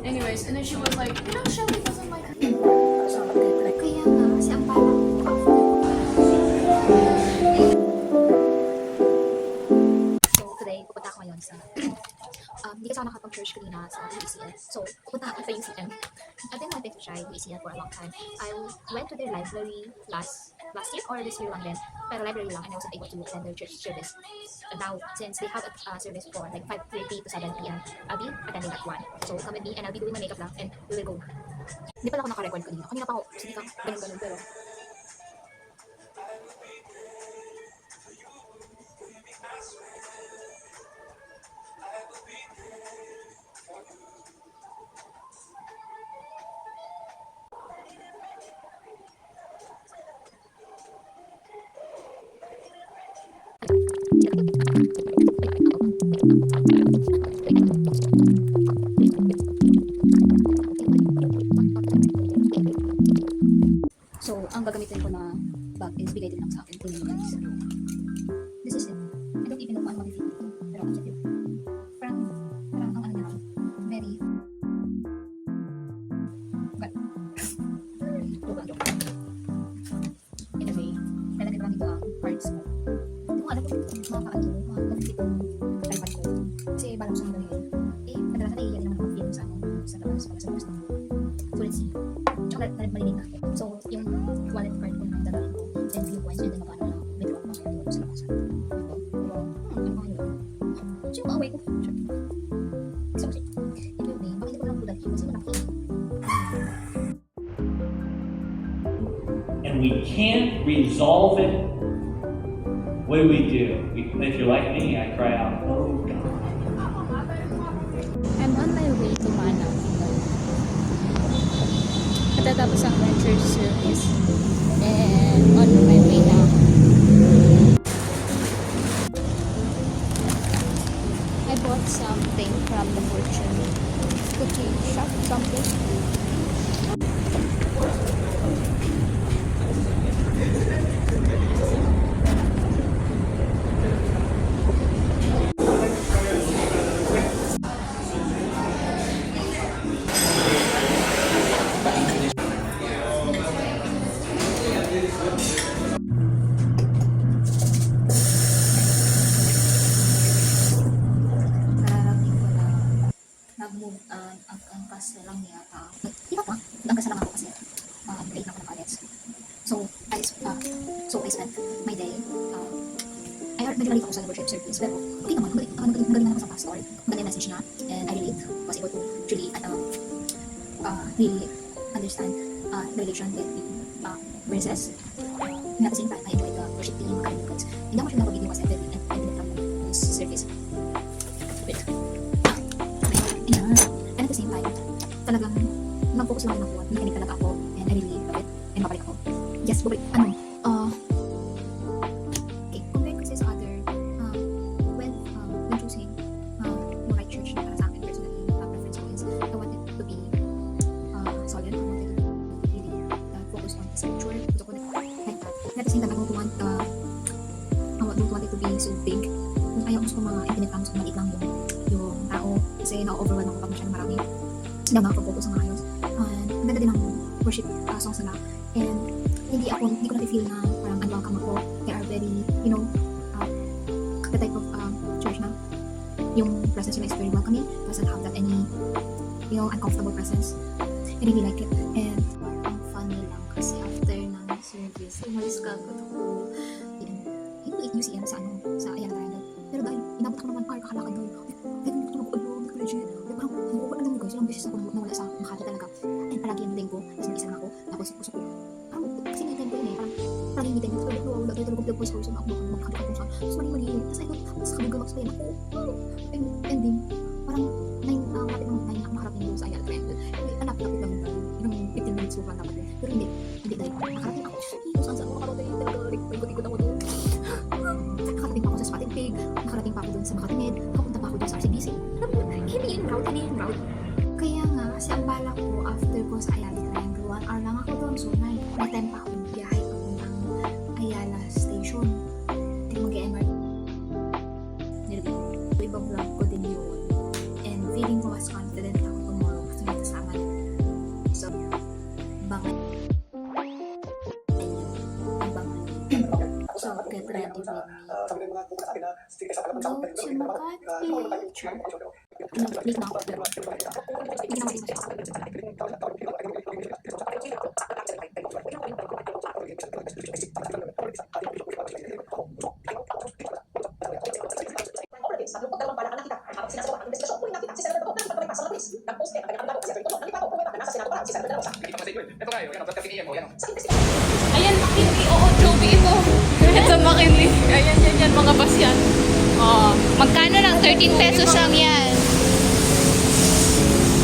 Anyways, and then she was like, you know, Shelly doesn't like her. Kaya nga, kasi ang parang so today, pupunta ako ngayon sa hindi kasi ako nakapag-church kanina sa UCL. So, pupunta ako sa UCM. I've been wanting to try UCL for a long time. I went to their library last year or this year lang din. Pero library lang and I wasn't able to attend their church service. And now, since they have a service for like 5:30 to 7 p.m., I'll be attending that one. So, come with me and I'll be doing my makeup lang and we will go. Hindi pala ako naka-record kanina. Kanina pa ako, sige ka, ganun-ganun. Pero, so, ang gagamitin ko na bag is bigay din lang sa akin. Tingnan mo guys. This is it. I don't even know kung ano mag-fit dito. Pero ang cute. Parang ang ano niya lang. Very but in a way, lalagay ko lang dito ang parts ko. Hindi ko alam kung makakaano, mag-fit ang tripod ko. Kasi balang sa mga yun. Kadalasan naiiyan naman ako film sa labas para sa gusto. So let's see. Tsaka malinig na ako. So, yung wallet card ko na dadalhin ko, then view points, and then magkano lang, may drop ko kaya doon sa labasan. Ano ba yun? So, yung away ko. Sure. So, kasi, anyway, bakit ko lang dadalhin kasi malaki. And we can't resolve it. What do? If you're like me, I cry out, oh God. I'm on my way to Manam. Katatapos ang church service and on my way na. I bought something from the fortune cookie shop, something. Kararating ko na nag-move ang angkas na lang yata. Di ba pa? Nag-angkas na lang ako kasi late na ako ng college. So I spent my day nag-relate ako sa worship service. Pero okay naman, magaling naman ako sa pastor. Maganda yung message niya and I relate. Was able to really understand the relation between verses. And at the same time, I enjoyed the worship team, because hindi ako siya napag-video kasi I did from this service. Wait. Ayan. And at the same time, talagang mag-focus lang din ako at nakinig talaga ako and I really love it and babalik ako. Yes, babalik. Okay, compared kasi sa other, when choosing the right church para sa akin personally, preference ko is I wanted to be solid. I wanted to really focus on the scripture. Gusto ko like that. And at the same time, I don't want it to be so big. Kung ayaw gusto ko mga infinite lang, gusto ko maliit lang yung tao. Kasi na-overwhelm ako pag masyadong marami. Hindi ako nakapag-focus sa maayos. And ang ganda din ng worship songs nila. And hindi ko na-feel na parang unwelcome ako. They are very, the type of church na yung presence nila is very welcoming. Doesn't have that any, uncomfortable presence. I really like it. And parang funny lang kasi after ng service, umalis ka agad ako. UCM sa Ayala Triangle. Pero dahil inabot ako ng 1 hour kakalakad doon. Pwede mo tulog ko doon, legit. Parang, alam mo guys, ilang beses ako nawala sa Makati talaga. And palagi yung linggo, tapos mag-isa lang ako. Tapos gusto ko, parang, kasi may time ko yun parang hindi time ko, wala tayo tulog ng voice course, ako makakita ko siya. Tapos mali-mali yun. Tapos ayun, tapos kabig-gamax pa yun ako. And then, parang, kapit ng 9 ako nakarating doon sa Ayala Triangle. Lapit lang yung 15 minutes ko pa dapat. Pero hindi dahil nakarating ako. Saan ako nakarating, talaga, ikot-ikot ako doon. Nakarating pa ako sa Spotted Pig, nakarating pa ako doon sa Makatimed, nakapunta pa ako doon sa RCBC. Hindi yung route. Kaya nga, kasi ang bala ko after ko sa Ayala Triangle, 1 hour lang ako doon. So, may time pa ako biyahe papuntang Ayala Station. Hindi mag-MRT. Ibang vlog ko din yun. And feeling ko mas confident ako tomorrow after Please na. Hindi na matin Ayan, McKinley. Oo, Joby ito. Ito, McKinley. Ayan, yan, mga bus yan. Oh, Magkano lang? 13 pesos lang yan.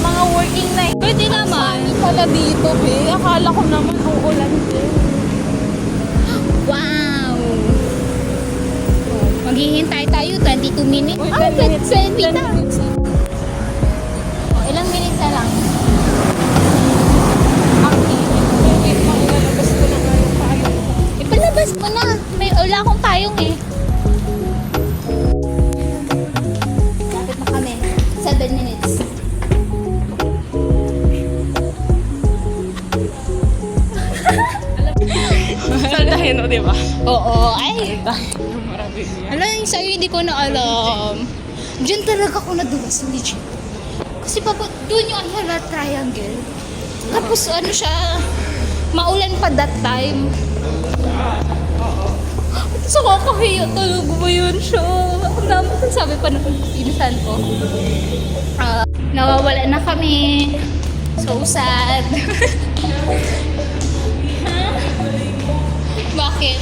mga working night. Pwede naman. Pala dito, be. Akala ko naman uulan din. Wow! Maghihintay tayo, 22 minutes. Uy, Ah, 10 minutes. 20 na. 10 minutes. Oh, ilang minutes na lang? Wait, makilalabas ko na nga yung payong ko. Ipalabas mo na. Wala akong payong eh. Lapit na kami. 7 minutes. Saldahin o, di ba? Oo, ay. Marami niya. Alam yung sa'yo, hindi ko na alam. Diyan talaga ako nadulas, legit. Kasi doon yung Ayala Triangle. Tapos ano siya, maulan pa that time. So kakahiya talaga ba yun siya? Ang dami sabi pa ng pinsan ko. Nawawala na kami. So sad. Bakit?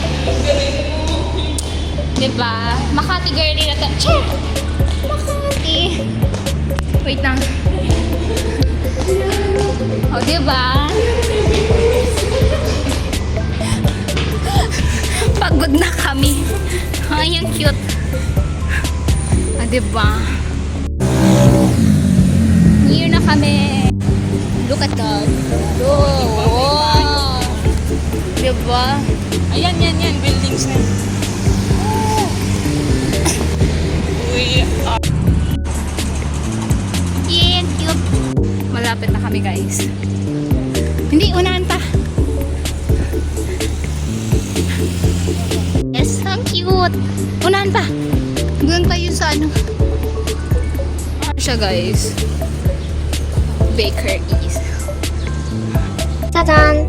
Diba? Makati girly na to. Che! Makati! Wait lang. O, diba? Pagod na kami. Ay, ang cute. O, diba? Here na kami. Look at that. Oh, wow. Diba? Ayan, yan. Buildings na yun. We are... Yeah, cute. Malapit na kami, guys. Hindi, unahan pa. Yes, ang cute. Unahan pa. Doon pa yun sa ano. Siya, guys. Baker East. Tadan!